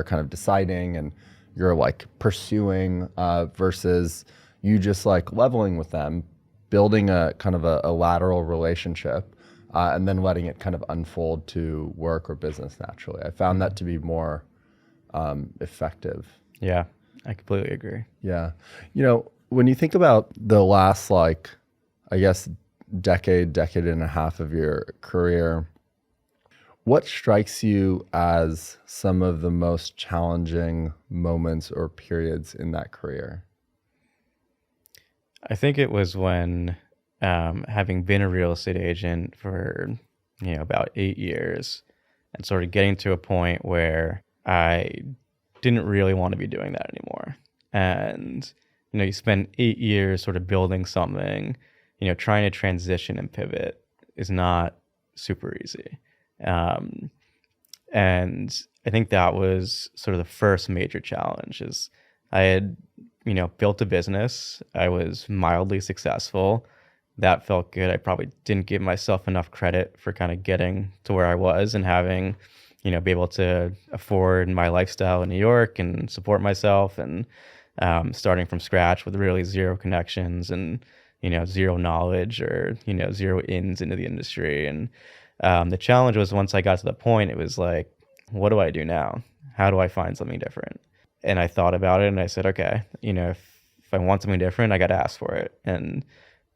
kind of deciding and you're like pursuing versus you just like leveling with them, building a kind of a lateral relationship and then letting it kind of unfold to work or business naturally. I found that to be more effective. Yeah, I completely agree. Yeah. When you think about the last, like, I guess, decade and a half of your career, what strikes you as some of the most challenging moments or periods in that career? I think it was when, having been a real estate agent for, about 8 years and sort of getting to a point where I didn't really want to be doing that anymore. And, you spend 8 years sort of building something, trying to transition and pivot is not super easy. And I think that was sort of the first major challenge. Is I had, built a business. I was mildly successful. That felt good. I probably didn't give myself enough credit for kind of getting to where I was and having, be able to afford my lifestyle in New York and support myself, and starting from scratch with really zero connections and, zero knowledge or, zero ins into the industry. And the challenge was, once I got to the point, it was like, what do I do now? How do I find something different? And I thought about it and I said, okay, if I want something different, I got to ask for it. And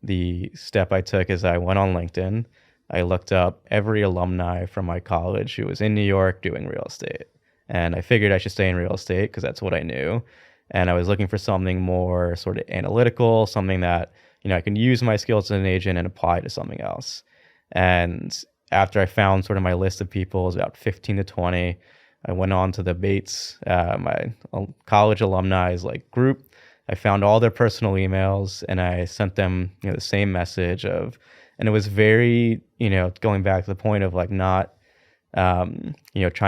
the step I took is I went on LinkedIn. I looked up every alumni from my college who was in New York doing real estate. And I figured I should stay in real estate because that's what I knew. And I was looking for something more sort of analytical, something that, I can use my skills as an agent and apply to something else. And after I found sort of my list of people, it was about 15 to 20, I went on to the Bates, my college alumni's like group. I found all their personal emails and I sent them, the same message of, and it was very, going back to the point of like not, trying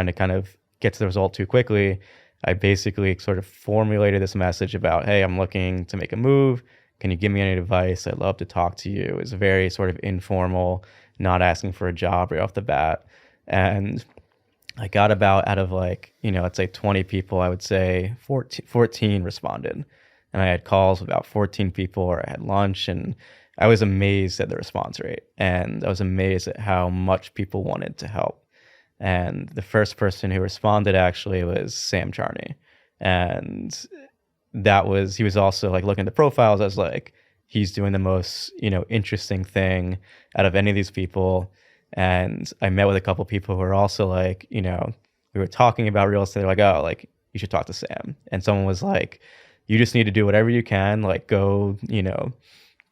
to kind of get to the result too quickly. I basically sort of formulated this message about, hey, I'm looking to make a move. Can you give me any advice? I'd love to talk to you. It was very sort of informal, not asking for a job right off the bat. And I got about, out of like, let's say 20 people, I would say 14 responded. And I had calls with about 14 people, or I had lunch, and I was amazed at the response rate, and I was amazed at how much people wanted to help. And the first person who responded actually was Sam Charney. And he was also like looking at the profiles. I was like, he's doing the most, interesting thing out of any of these people. And I met with a couple people who were also like, we were talking about real estate. They're like, oh, like you should talk to Sam. And someone was like, you just need to do whatever you can, like go,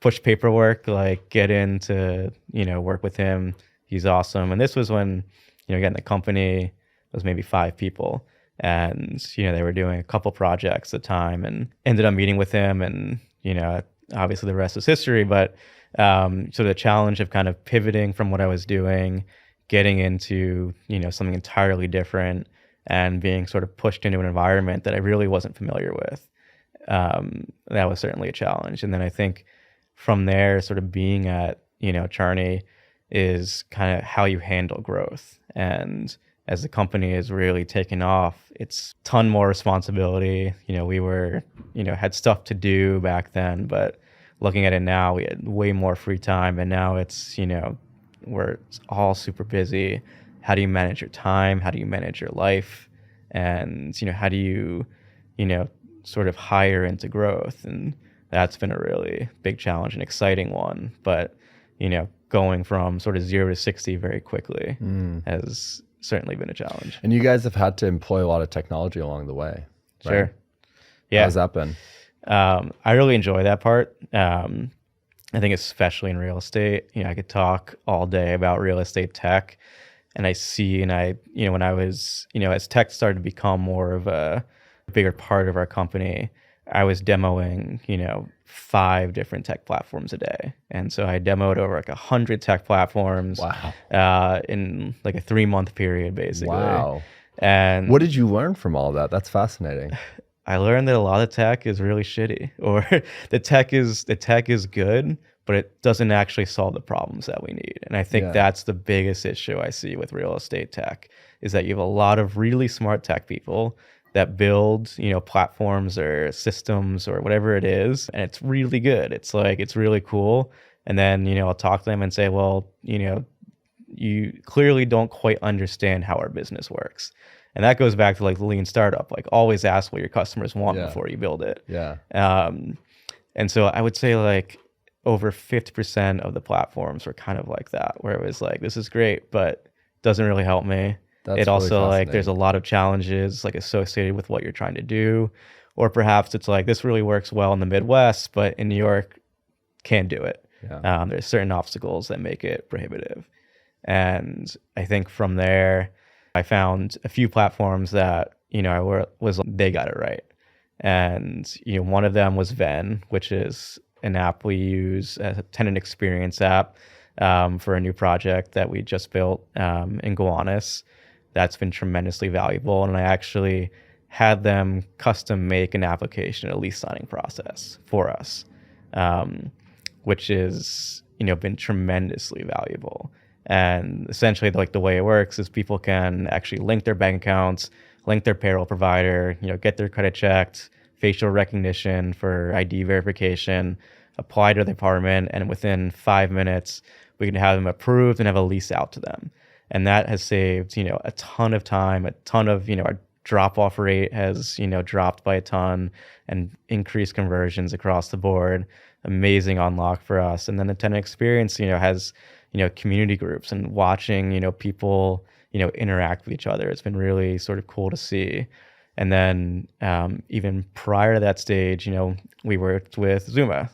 push paperwork, like get in to, work with him. He's awesome. And this was when, again, the company was maybe 5 people. And, they were doing a couple projects at the time and ended up meeting with him. And, obviously the rest is history. But so the challenge of kind of pivoting from what I was doing, getting into, something entirely different and being sort of pushed into an environment that I really wasn't familiar with, that was certainly a challenge. And then I think from there, sort of being at, Charney is kind of how you handle growth. And as the company has really taken off, it's a ton more responsibility. We were, had stuff to do back then, but looking at it now, we had way more free time. And now it's, we're all super busy. How do you manage your time? How do you manage your life? And, how do you, sort of hire into growth? And that's been a really big challenge and exciting one. But, going from sort of 0 to 60 very quickly has certainly been a challenge. And you guys have had to employ a lot of technology along the way, right? Sure. Yeah. How's that been? I really enjoy that part. I think especially in real estate, I could talk all day about real estate tech, and I see, and when I was, as tech started to become more of a bigger part of our company, I was demoing, 5 different tech platforms a day. And so I demoed over like 100 tech platforms. Wow. In like a 3-month period, basically. Wow. And what did you learn from all that? That's fascinating. I learned that a lot of tech is really shitty, or the tech is good, but it doesn't actually solve the problems that we need. And I think that's the biggest issue I see with real estate tech, is that you have a lot of really smart tech people that build, platforms or systems or whatever it is, and it's really good. It's like, it's really cool. And then, I'll talk to them and say, well, you clearly don't quite understand how our business works. And that goes back to like the lean startup, like always ask what your customers want before you build it. Yeah. And so I would say like over 50% of the platforms were kind of like that, where it was like, this is great, but doesn't really help me. It also like there's a lot of challenges like associated with what you're trying to do, or perhaps it's like this really works well in the Midwest, but in New York can't do it. Yeah. There's certain obstacles that make it prohibitive. And I think from there, I found a few platforms that they got it right. And one of them was Ven, which is an app we use as a tenant experience app for a new project that we just built in Gowanus. That's been tremendously valuable. And I actually had them custom make an application, a lease signing process for us, which is, been tremendously valuable. And essentially, like the way it works is people can actually link their bank accounts, link their payroll provider, get their credit checked, facial recognition for ID verification, apply to the apartment, and within 5 minutes, we can have them approved and have a lease out to them. And that has saved, a ton of time, a ton of, our drop-off rate has, dropped by a ton, and increased conversions across the board. Amazing unlock for us. And then the tenant experience, has, community groups and watching, people, interact with each other. It's been really sort of cool to see. And then even prior to that stage, we worked with Zuma,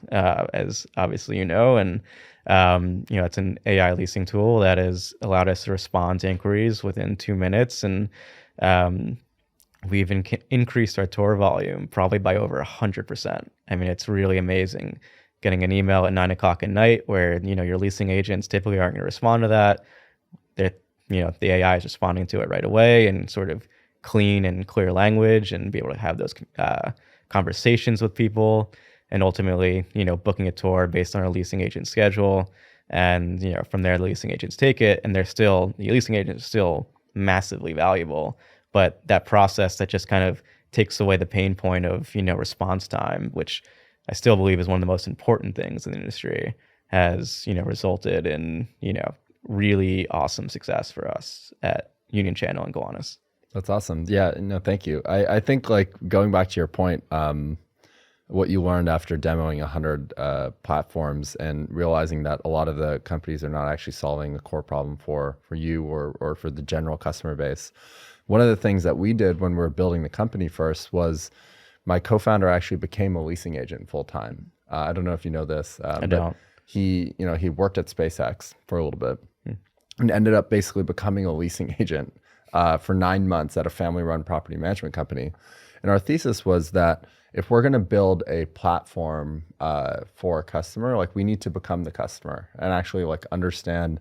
as obviously and it's an AI leasing tool that has allowed us to respond to inquiries within 2 minutes. And we've increased our tour volume probably by over 100%. I mean, it's really amazing. Getting an email at 9 o'clock at night where, your leasing agents typically aren't going to respond to that. The AI is responding to it right away and sort of clean and clear language, and be able to have those conversations with people, and ultimately, booking a tour based on our leasing agent schedule. And, from there, the leasing agents take it, and the leasing agent is still massively valuable. But that process that just kind of takes away the pain point of, response time, which I still believe is one of the most important things in the industry, has, resulted in, really awesome success for us at Union Channel and Gowanus. That's awesome. Yeah, no, thank you. I think like going back to your point, what you learned after demoing 100 platforms and realizing that a lot of the companies are not actually solving the core problem for you or for the general customer base. One of the things that we did when we were building the company first was my co-founder actually became a leasing agent full time. I don't know if you know this. I don't. He worked at SpaceX for a little bit and ended up basically becoming a leasing agent for 9 months at a family-run property management company. And our thesis was that if we're going to build a platform for a customer, like we need to become the customer and actually like understand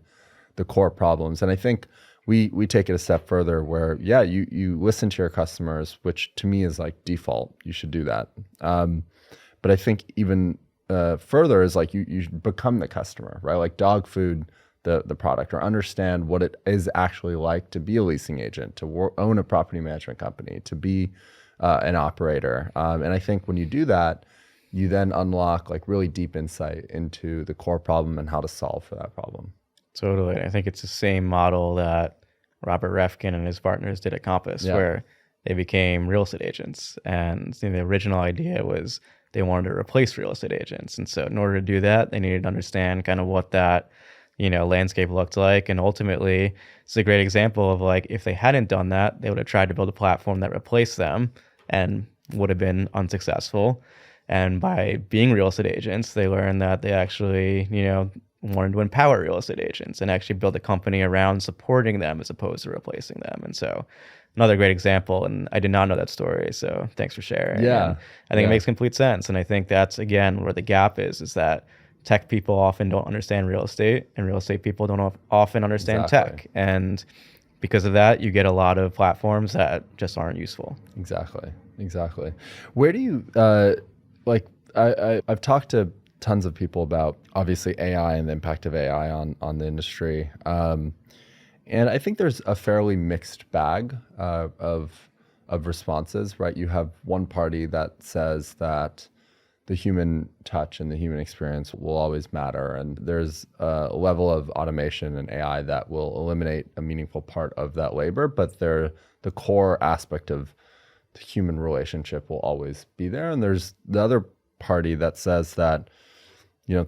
the core problems. And I think we take it a step further where, yeah, you listen to your customers, which to me is like default. You should do that. But I think even further is like you become the customer, right? Like dog food the product or understand what it is actually like to be a leasing agent, to own a property management company, to be an operator. And I think when you do that, you then unlock like really deep insight into the core problem and how to solve for that problem. Totally. I think it's the same model that Robert Refkin and his partners did at Compass, where they became real estate agents. And the original idea was they wanted to replace real estate agents. And so in order to do that, they needed to understand kind of what that landscape looked like. And ultimately, it's a great example of like, if they hadn't done that, they would have tried to build a platform that replaced them and would have been unsuccessful. And by being real estate agents, they learned that they actually, wanted to empower real estate agents and actually build a company around supporting them as opposed to replacing them. And so another great example, and I did not know that story, so thanks for sharing. Yeah. And I think it makes complete sense. And I think that's, again, where the gap is that tech people often don't understand real estate, and real estate people don't often understand tech. And because of that, you get a lot of platforms that just aren't useful. Exactly. Where do you, I've talked to tons of people about obviously AI and the impact of AI on the industry. And I think there's a fairly mixed bag of responses, right? You have one party that says that the human touch and the human experience will always matter. And there's a level of automation and AI that will eliminate a meaningful part of that labor, but the core aspect of the human relationship will always be there. And there's the other party that says that,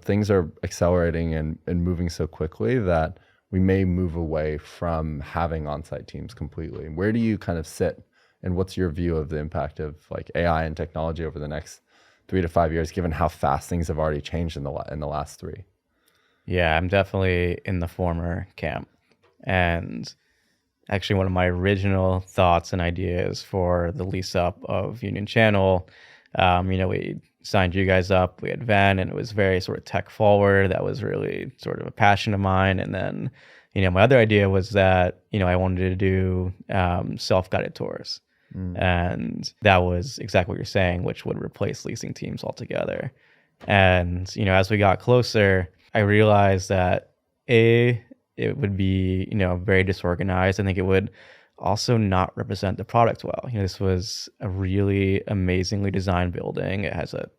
things are accelerating and moving so quickly that we may move away from having on-site teams completely. Where do you kind of sit, and what's your view of the impact of like AI and technology over the next 3 to 5 years, given how fast things have already changed in the last 3? Yeah, I'm definitely in the former camp. And actually, one of my original thoughts and ideas for the lease up of Union Channel, we signed you guys up, we had Van, and it was very sort of tech forward. That was really sort of a passion of mine. And then, my other idea was that, I wanted to do self-guided tours. And that was exactly what you're saying, which would replace leasing teams altogether. And, as we got closer, I realized that it would be, very disorganized. I think it would also not represent the product well. This was a really amazingly designed building. It has a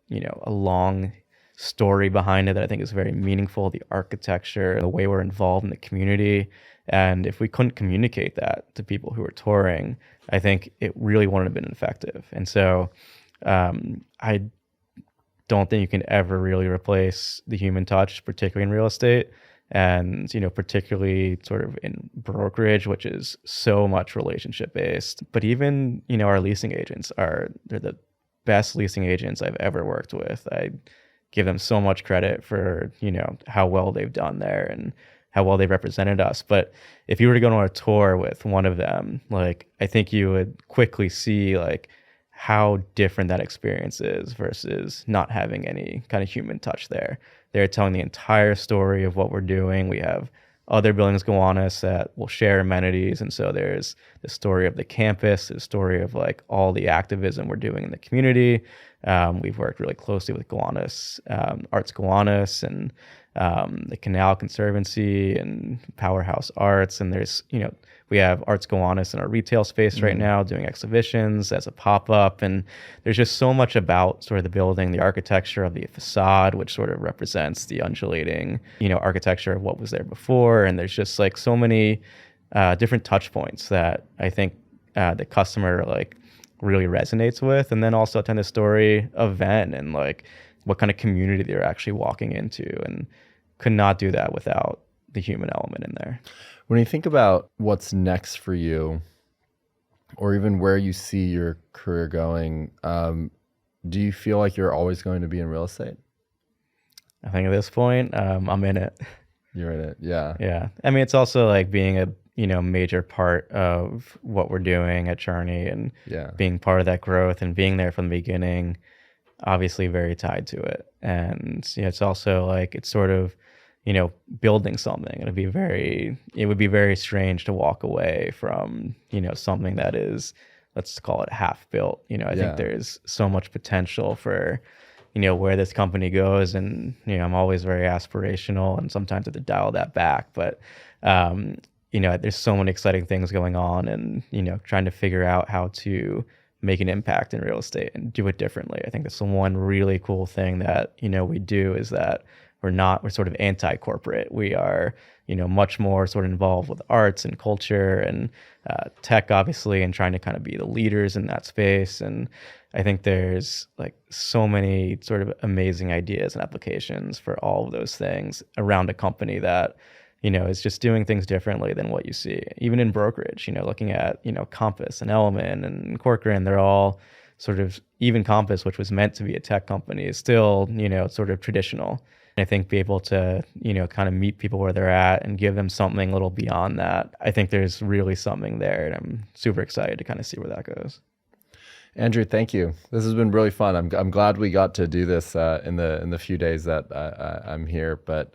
long story behind it that I think is very meaningful, the architecture, the way we're involved in the community. And if we couldn't communicate that to people who were touring, I think it really wouldn't have been effective. And so I don't think you can ever really replace the human touch, particularly in real estate. And, particularly sort of in brokerage, which is so much relationship based. But even, our leasing agents they're the best leasing agents I've ever worked with. I give them so much credit for, how well they've done there and how well they represented us. But if you were to go on a tour with one of them, like, I think you would quickly see like how different that experience is versus not having any kind of human touch there. They're telling the entire story of what we're doing. We have other buildings go on us that will share amenities. And so there's the story of the campus, the story of like all the activism we're doing in the community. We've worked really closely with Gowanus, Arts Gowanus, and the Canal Conservancy and Powerhouse Arts. And there's, we have Arts Gowanus in our retail space right now doing exhibitions as a pop-up. And there's just so much about sort of the building, the architecture of the facade, which sort of represents the undulating, architecture of what was there before. And there's just like so many different touch points that I think the customer like really resonates with. And then also tell the story of Venn and like what kind of community they're actually walking into, and could not do that without the human element in there. When you think about what's next for you, or even where you see your career going, do you feel like you're always going to be in real estate? I think at this point, I'm in it. You're in it, yeah. Yeah. I mean, it's also like being a major part of what we're doing at Charney, and being part of that growth and being there from the beginning, obviously very tied to it. And it's also like it's sort of building something. It would be very strange to walk away from something that is, let's call it, half built. I think there's so much potential for where this company goes, and I'm always very aspirational, and sometimes I have to dial that back, but there's so many exciting things going on, and trying to figure out how to make an impact in real estate and do it differently. I think that's the one really cool thing that we do, is that we're sort of anti-corporate. We are much more sort of involved with arts and culture and tech, obviously, and trying to kind of be the leaders in that space. And I think there's like so many sort of amazing ideas and applications for all of those things around a company that is just doing things differently than what you see. Even in brokerage, looking at, Compass and Element and Quaker, and they're all sort of, even Compass, which was meant to be a tech company, is still, sort of traditional. And I think be able to, kind of meet people where they're at and give them something a little beyond that. I think there's really something there, and I'm super excited to kind of see where that goes. Andrew, thank you. This has been really fun. I'm glad we got to do this in the few days that I'm here, but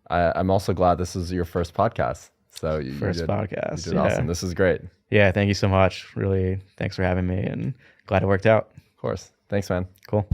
I'm also glad this is your first podcast. So you did awesome. This is great. Yeah, thank you so much. Really, thanks for having me, and glad it worked out. Of course. Thanks, man. Cool.